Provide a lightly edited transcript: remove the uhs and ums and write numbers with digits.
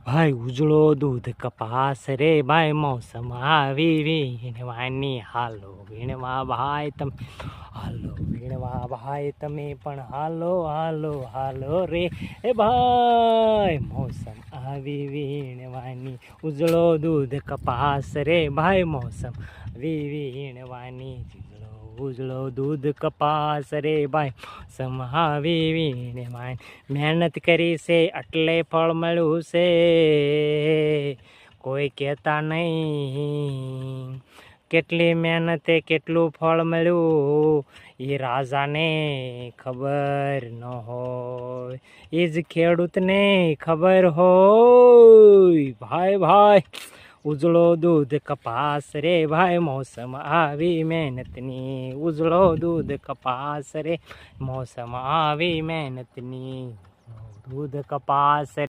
ભાઈ ઉજળો દૂધ કપાસ રે ભાઈ મોસમ આવી વીણવાની હાલો વીણવા ભાઈ તમે હાલો વીણવા ભાઈ તમે પણ હાલો હાલો હાલો રે એ ભાઈ મોસમ આવી વીણવાની ઉજળો દૂધ કપાસ રે ભાઈ મોસમ આવી વીણવાની ઉજળો દૂધ કપાસ રે ભાઈ સમાવી વીણવાની મહેનત કરી છે એટલે ફળ મળ્યું છે કોઈ કહેતા નહીં કેટલી મહેનતે કેટલું ફળ મળ્યું એ રાજાને ખબર ન હોય એ જ ખેડૂતને ખબર હોય ભાઈ ભાઈ ઉજળો દૂધ કપાસ રે ભાઈ મોસમ આવી મહેનતની ઉજળો દૂધ કપાસ રે મોસમ આવી મહેનતની દૂધ કપાસ